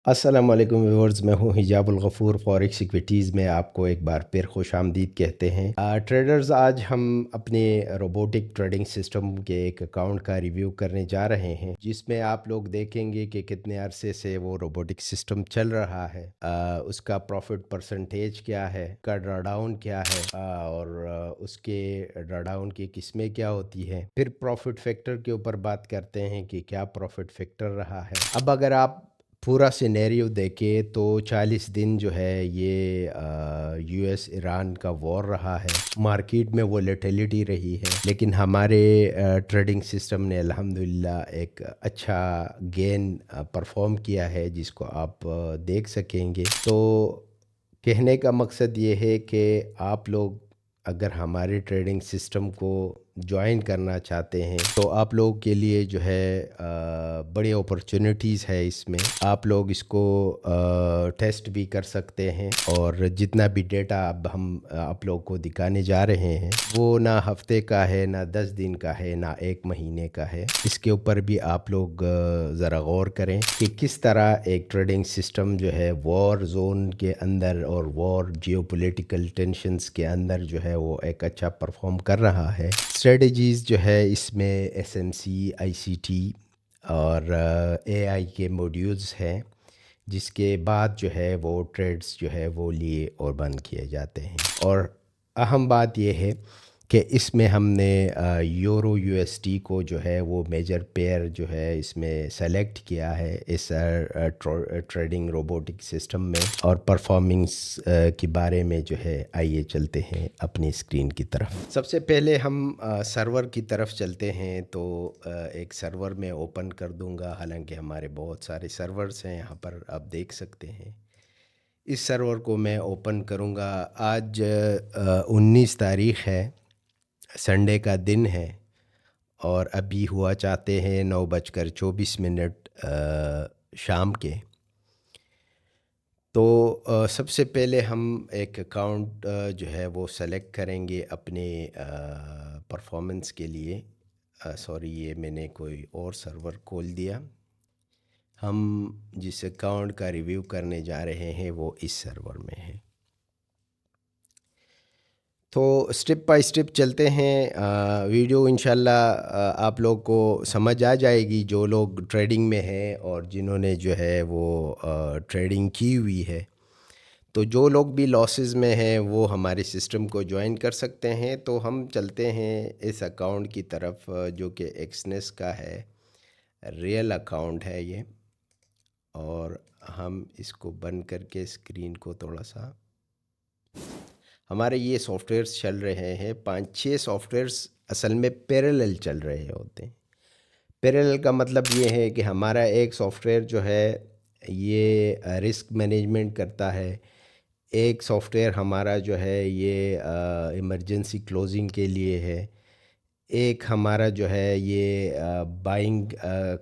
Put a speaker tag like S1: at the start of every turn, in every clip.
S1: अस्सलाम वालेकुम व्यूअर्स, मैं हूं हिजाबुल गफ़ूर। फॉरेक्स इक्विटीज़ में आपको एक बार फिर खुश आमदीद कहते हैं। ट्रेडर्स, आज हम अपने रोबोटिक ट्रेडिंग सिस्टम के एक अकाउंट का रिव्यू करने जा रहे हैं, जिसमें आप लोग देखेंगे कि कितने अरसे से वो रोबोटिक सिस्टम चल रहा है, उसका प्रॉफिट परसेंटेज क्या है, का ड्रॉडाउन क्या है, और उसके ड्रॉडाउन की किस्में क्या होती हैं। फिर प्रॉफिट फैक्टर के ऊपर बात करते हैं कि क्या प्रॉफिट फैक्टर रहा है। अब अगर आप पूरा सिनेरियो देखें तो 40 दिन जो है ये यूएस ईरान का वॉर रहा है। मार्केट में वोलेटिलिटी रही है, लेकिन हमारे ट्रेडिंग सिस्टम ने अल्हम्दुलिल्लाह एक अच्छा गेन परफॉर्म किया है, जिसको आप देख सकेंगे। तो कहने का मकसद ये है कि आप लोग अगर हमारे ट्रेडिंग सिस्टम को ज्वाइन करना चाहते हैं तो आप लोगों के लिए जो है बड़ी अपॉर्चुनिटीज़ है इसमें। आप लोग इसको टेस्ट भी कर सकते हैं, और जितना भी डेटा अब हम आप लोग को दिखाने जा रहे हैं वो ना हफ्ते का है, ना 10 दिन का है, ना 1 महीने का है। इसके ऊपर भी आप लोग ज़रा गौर करें कि किस तरह एक ट्रेडिंग सिस्टम जो है वॉर जोन के अंदर और वॉर जियोपॉलिटिकल टेंशन्स के अंदर जो है वो एक अच्छा परफॉर्म कर रहा है। स्ट्रेटजीज़ जो है इसमें एसएमसी, आईसीटी और एआई के मॉड्यूल्स हैं, जिसके बाद जो है वो ट्रेड्स जो है वो लिए और बंद किए जाते हैं। और अहम बात यह है कि इसमें हमने यूरो यूएसडी को जो है वो मेजर पेयर जो है इसमें सेलेक्ट किया है इस ट्रेडिंग रोबोटिक सिस्टम में। और परफॉर्मेंस के बारे में जो है आइए चलते हैं अपनी स्क्रीन की तरफ। सबसे पहले हम सर्वर की तरफ चलते हैं। तो एक सर्वर में ओपन कर दूंगा, हालांकि हमारे बहुत सारे सर्वर्स हैं यहाँ पर, आप देख सकते हैं। इस सर्वर को मैं ओपन करूँगा। आज 19 तारीख़ है, संडे का दिन है, और अभी हुआ चाहते हैं 9:24 शाम के। तो सबसे पहले हम एक अकाउंट जो है वो सेलेक्ट करेंगे अपने परफॉर्मेंस के लिए। सॉरी, ये मैंने कोई और सर्वर खोल दिया। हम जिस अकाउंट का रिव्यू करने जा रहे हैं वो इस सर्वर में है। तो स्टेप बाय स्टेप चलते हैं। वीडियो इंशाल्लाह आप लोग को समझ आ जाएगी, जो लोग ट्रेडिंग में हैं और जिन्होंने जो है वो ट्रेडिंग की हुई है। तो जो लोग भी लॉसेस में हैं वो हमारे सिस्टम को ज्वाइन कर सकते हैं। तो हम चलते हैं इस अकाउंट की तरफ, जो कि एक्सनेस का है, रियल अकाउंट है ये। और हम इसको बंद करके स्क्रीन को थोड़ा सा, हमारे ये सॉफ्टवेयर्स चल रहे हैं, 5-6 सॉफ्टवेयर्स असल में पैरेलल चल रहे होते हैं। पैरेलल का मतलब ये है कि हमारा एक सॉफ्टवेयर जो है ये रिस्क मैनेजमेंट करता है, एक सॉफ्टवेयर हमारा जो है ये इमरजेंसी क्लोजिंग के लिए है, एक हमारा जो है ये बाइंग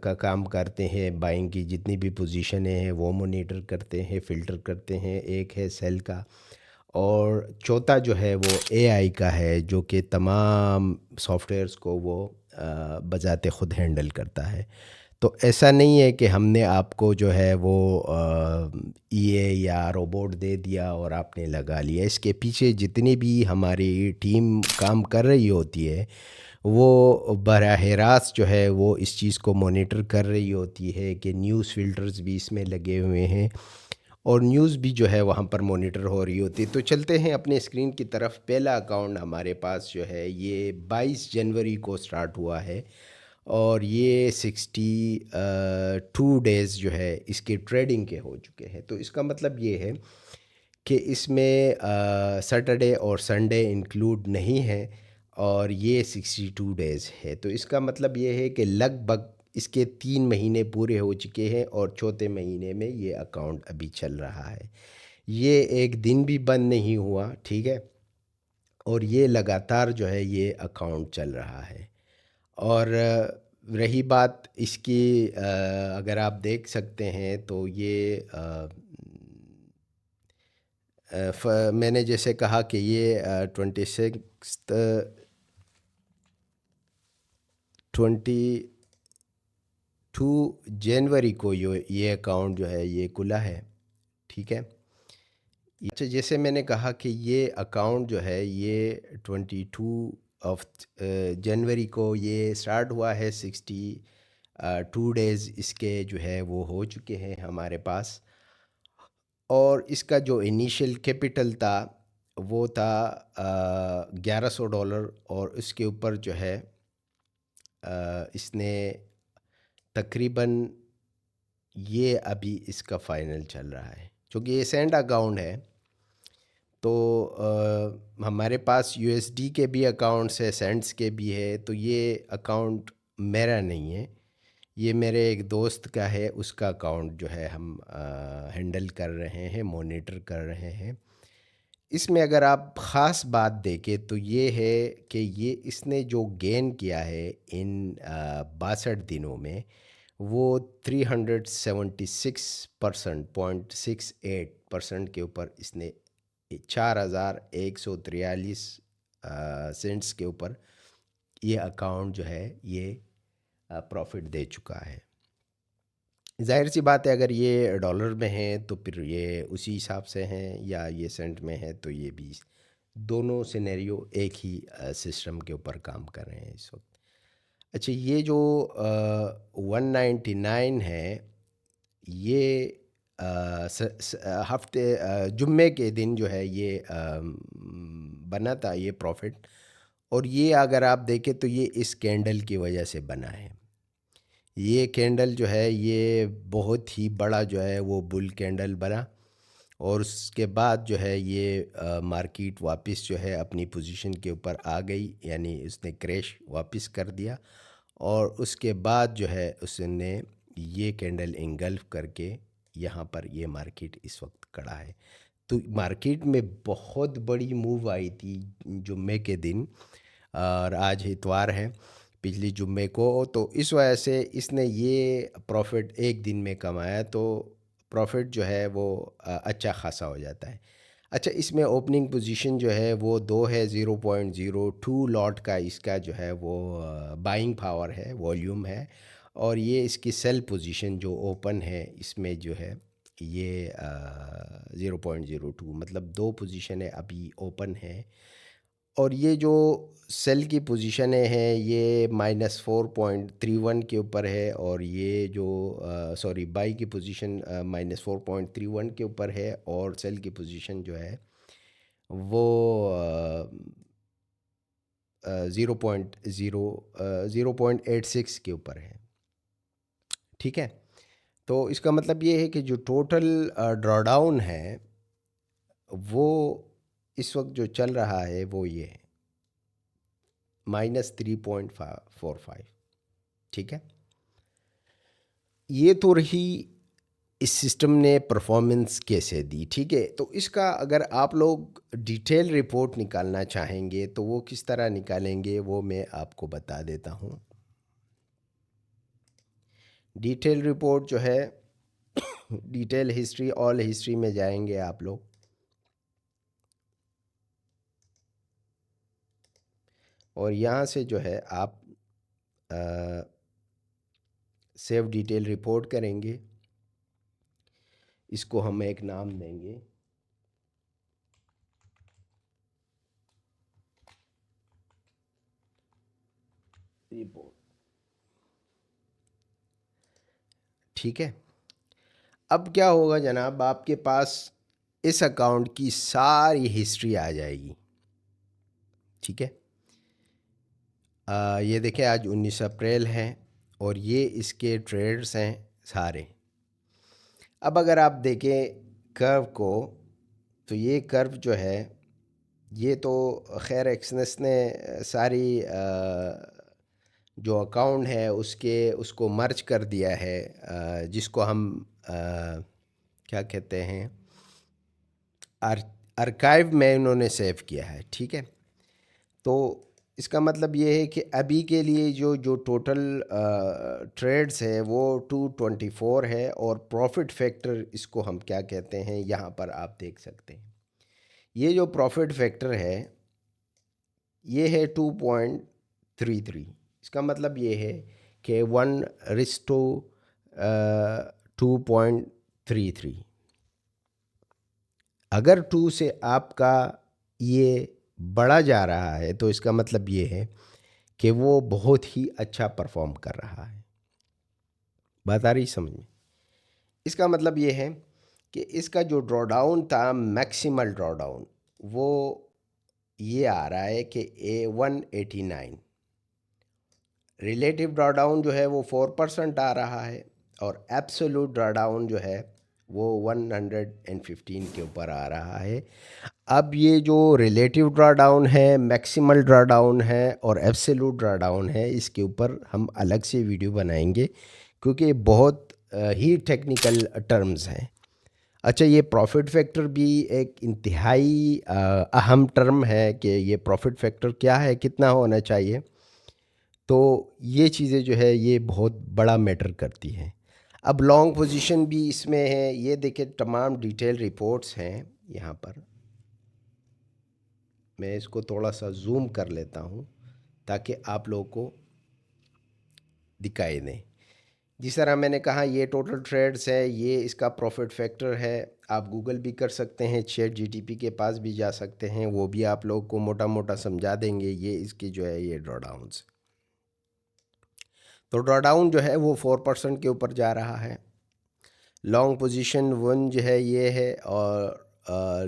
S1: का काम करते हैं, बाइंग की जितनी भी पोजीशनें हैं वो मॉनिटर करते हैं, फ़िल्टर करते हैं, एक है सेल का, और चौथा जो है वो एआई का है, जो कि तमाम सॉफ्टवेयर्स को वो बजाते ख़ुद हैंडल करता है। तो ऐसा नहीं है कि हमने आपको जो है वो ईए या रोबोट दे दिया और आपने लगा लिया। इसके पीछे जितनी भी हमारी टीम काम कर रही होती है वो बराह रास्त जो है वो इस चीज़ को मॉनिटर कर रही होती है कि न्यूज़ फ़िल्टर्स भी इसमें लगे हुए हैं, और न्यूज़ भी जो है वहाँ पर मॉनिटर हो रही होती है। तो चलते हैं अपने स्क्रीन की तरफ। पहला अकाउंट हमारे पास जो है ये 22 जनवरी को स्टार्ट हुआ है, और ये 62 डेज़ जो है इसके ट्रेडिंग के हो चुके हैं। तो इसका मतलब ये है कि इसमें सैटरडे और संडे इंक्लूड नहीं है, और ये 62 डेज़ है। तो इसका मतलब ये है कि लगभग इसके 3 महीने पूरे हो चुके हैं, और चौथे महीने में ये अकाउंट अभी चल रहा है। ये एक दिन भी बंद नहीं हुआ, ठीक है, और ये लगातार जो है ये अकाउंट चल रहा है। और रही बात इसकी, अगर आप देख सकते हैं तो ये मैंने जैसे कहा कि ये 26 20 जनवरी को ये अकाउंट जो है ये खुला है, ठीक है। अच्छा, जैसे मैंने कहा कि ये अकाउंट जो है ये 22 जनवरी को ये स्टार्ट हुआ है। 2 डेज़ इसके जो है वो हो चुके हैं हमारे पास। और इसका जो इनिशियल कैपिटल था वो था $1100, और उसके ऊपर जो है इसने तकरीबन, ये अभी इसका फ़ाइनल चल रहा है क्योंकि ये सेंड अकाउंट है। तो हमारे पास यूएसडी के भी अकाउंट्स है, सेंट्स के भी है। तो ये अकाउंट मेरा नहीं है, ये मेरे एक दोस्त का है, उसका अकाउंट जो है हम हैंडल कर रहे हैं, मॉनिटर कर रहे हैं। इसमें अगर आप ख़ास बात देखें तो ये है कि ये इसने जो गेन किया है इन 62 दिनों में, वो 376.68% के ऊपर इसने 4143 सेंट्स के ऊपर ये अकाउंट जो है ये प्रॉफिट दे चुका है। ज़ाहिर सी बात है, अगर ये डॉलर में है तो फिर ये उसी हिसाब से हैं, या ये सेंट में है तो ये भी, दोनों सिनेरियो एक ही सिस्टम के ऊपर काम कर रहे हैं इस वक्त। अच्छा, ये जो 199 है, ये हफ्ते जुम्मे के दिन जो है ये बना था ये प्रॉफिट। और ये अगर आप देखें तो ये इस कैंडल की वजह से बना है। ये कैंडल जो है ये बहुत ही बड़ा जो है वो बुल कैंडल बना, और उसके बाद जो है ये मार्केट वापस जो है अपनी पोजीशन के ऊपर आ गई, यानी उसने क्रैश वापस कर दिया। और उसके बाद जो है उसने ये कैंडल इंगल्फ करके यहाँ पर ये मार्केट इस वक्त खड़ा है। तो मार्केट में बहुत बड़ी मूव आई थी जुम्मे के दिन, और आज इतवार है, पिछली जुम्मे को। तो इस वजह से इसने ये प्रॉफिट एक दिन में कमाया, तो प्रॉफिट जो है वो अच्छा खासा हो जाता है। अच्छा, इसमें ओपनिंग पोजीशन जो है वो 2 है, 0.02 लॉट का इसका जो है वो बाइंग पावर है, वॉल्यूम है। और ये इसकी सेल पोजीशन जो ओपन है इसमें जो है ये 0.02, मतलब 2 पोजीशनें अभी ओपन है। और ये जो सेल की पोजीशनें हैं ये -4.31 के ऊपर है, और ये जो सॉरी, बाई की पोजीशन -4.31 के ऊपर है, और सेल की पोजीशन जो है वो 0.86 के ऊपर है, ठीक है। तो इसका मतलब ये है कि जो टोटल ड्रॉडाउन है वो इस वक्त जो चल रहा है वो ये है -3.45, ठीक है। ये तो रही इस सिस्टम ने परफॉर्मेंस कैसे दी, ठीक है। तो इसका अगर आप लोग डिटेल रिपोर्ट निकालना चाहेंगे तो वो किस तरह निकालेंगे वो मैं आपको बता देता हूँ। डिटेल रिपोर्ट जो है डिटेल हिस्ट्री, ऑल हिस्ट्री में जाएंगे आप लोग, और यहाँ से जो है आप सेव डिटेल रिपोर्ट करेंगे। इसको हम एक नाम देंगे, रिपोर्ट, ठीक है। अब क्या होगा जनाब, आपके पास इस अकाउंट की सारी हिस्ट्री आ जाएगी, ठीक है। ये देखिए आज 19 अप्रैल है, और ये इसके ट्रेड्स हैं सारे। अब अगर आप देखें कर्व को, तो ये कर्व जो है ये तो खैर एक्सनेस ने सारी जो अकाउंट है उसको मर्ज कर दिया है, जिसको हम क्या कहते हैं, आर्काइव में उन्होंने सेव किया है, ठीक है। तो इसका मतलब ये है कि अभी के लिए जो जो टोटल ट्रेड्स है वो 224 है, और प्रॉफिट फैक्टर इसको हम क्या कहते हैं यहाँ पर आप देख सकते हैं। ये जो प्रॉफिट फैक्टर है ये है 2.33। इसका मतलब ये है कि 1:2 2.33। अगर 2 से आपका ये बढ़ा जा रहा है तो इसका मतलब ये है कि वो बहुत ही अच्छा परफॉर्म कर रहा है। बात आ रही समझ में? इसका मतलब ये है कि इसका जो ड्रॉडाउन था, मैक्सिमल ड्रॉडाउन, वो ये आ रहा है कि A189। रिलेटिव ड्रॉडाउन जो है वो 4% आ रहा है और एब्सोल्यूट ड्रॉडाउन जो है वो 115 के ऊपर आ रहा है। अब ये जो रिलेटिव ड्रॉडाउन है, मैक्सिमल ड्रॉडाउन है और एब्सोल्यूट ड्रॉडाउन है, इसके ऊपर हम अलग से वीडियो बनाएंगे क्योंकि बहुत ही टेक्निकल टर्म्स हैं। अच्छा, ये प्रॉफिट फैक्टर भी एक इंतहाई अहम टर्म है कि ये प्रॉफिट फैक्टर क्या है, कितना होना चाहिए। तो ये चीज़ें जो है ये बहुत बड़ा मैटर करती हैं। अब लॉन्ग पोजीशन भी इसमें है, ये देखिए तमाम डिटेल रिपोर्ट्स हैं यहाँ पर। मैं इसको थोड़ा सा जूम कर लेता हूँ ताकि आप लोगों को दिखाई दें। जिस तरह मैंने कहा ये टोटल ट्रेड्स है, ये इसका प्रॉफिट फैक्टर है। आप गूगल भी कर सकते हैं, चैट जीटीपी के पास भी जा सकते हैं, वो भी आप लोगों को मोटा मोटा समझा देंगे। ये इसकी जो है ये ड्रॉडाउन्स, तो ड्रॉडाउन जो है वो 4% के ऊपर जा रहा है। लॉन्ग पोजीशन 1 जो है ये है और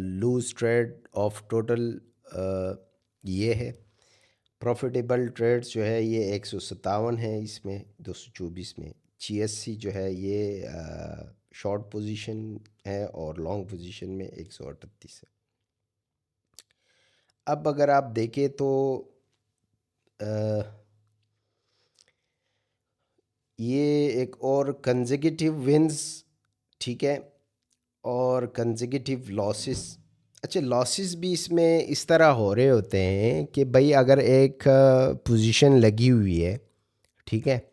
S1: लूज ट्रेड ऑफ टोटल ये है। प्रॉफिटेबल ट्रेड्स जो है ये 157 है, इसमें 224 में। जीएससी जो है ये शॉर्ट पोजीशन है और लॉन्ग पोजीशन में 138 है। अब अगर आप देखें तो ये एक और कंसेक्यूटिव विंस, ठीक है, और कंसेक्यूटिव लॉसेस। अच्छा, लॉसेस भी इसमें इस तरह हो रहे होते हैं कि भाई अगर एक पोजीशन लगी हुई है, ठीक है,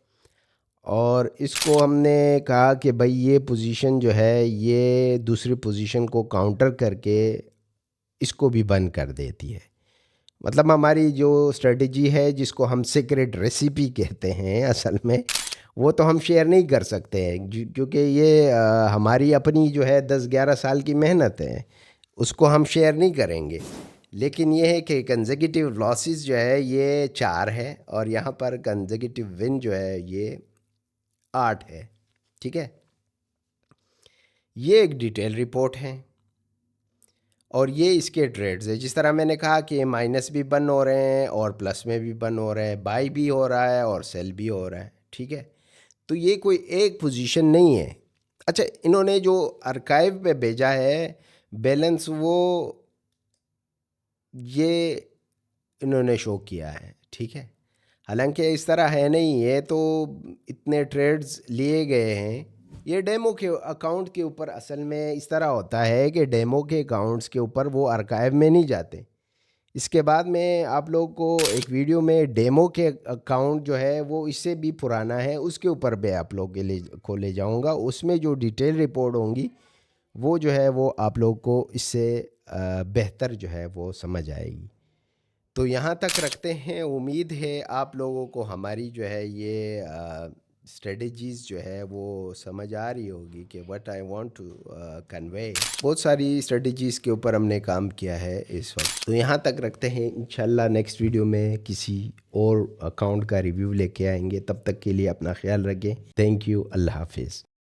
S1: और इसको हमने कहा कि भाई ये पोजीशन जो है ये दूसरी पोजीशन को काउंटर करके इसको भी बंद कर देती है। मतलब हमारी जो स्ट्रेटजी है जिसको हम सीक्रेट रेसिपी कहते हैं, असल में वो तो हम शेयर नहीं कर सकते हैं क्योंकि ये हमारी अपनी जो है 10-11 साल की मेहनत है, उसको हम शेयर नहीं करेंगे। लेकिन ये है कि कंसेक्यूटिव लॉसेस जो है ये 4 है और यहाँ पर कंसेक्यूटिव विन जो है ये 8 है, ठीक है। ये एक डिटेल रिपोर्ट है और ये इसके ट्रेड्स है। जिस तरह मैंने कहा कि माइनस भी बन हो रहे हैं और प्लस में भी बन हो रहे हैं, बाई भी हो रहा है और सेल भी हो रहा है, ठीक है। तो ये कोई एक पोजीशन नहीं है। अच्छा, इन्होंने जो आर्काइव पे भेजा है बैलेंस, वो ये इन्होंने शो किया है, ठीक है। हालांकि इस तरह है नहीं, ये तो इतने ट्रेड्स लिए गए हैं। ये डेमो के अकाउंट के ऊपर असल में इस तरह होता है कि डेमो के अकाउंट्स के ऊपर वो आर्काइव में नहीं जाते। इसके बाद में आप लोगों को एक वीडियो में डेमो के अकाउंट जो है वो इससे भी पुराना है, उसके ऊपर मैं आप लोगों के लिए को ले जाऊंगा। उसमें जो डिटेल रिपोर्ट होंगी वो जो है वो आप लोगों को इससे बेहतर जो है वो समझ आएगी। तो यहाँ तक रखते हैं। उम्मीद है आप लोगों को हमारी जो है ये स्ट्रेटजीज़ जो है वो समझ आ रही होगी कि what I want to convey. बहुत सारी स्ट्रेटजीज़ के ऊपर हमने काम किया है इस वक्त। तो यहाँ तक रखते हैं, इंशाल्लाह नेक्स्ट वीडियो में किसी और अकाउंट का रिव्यू लेके आएंगे। तब तक के लिए अपना ख्याल रखें। Thank you. अल्लाह हाफिज़।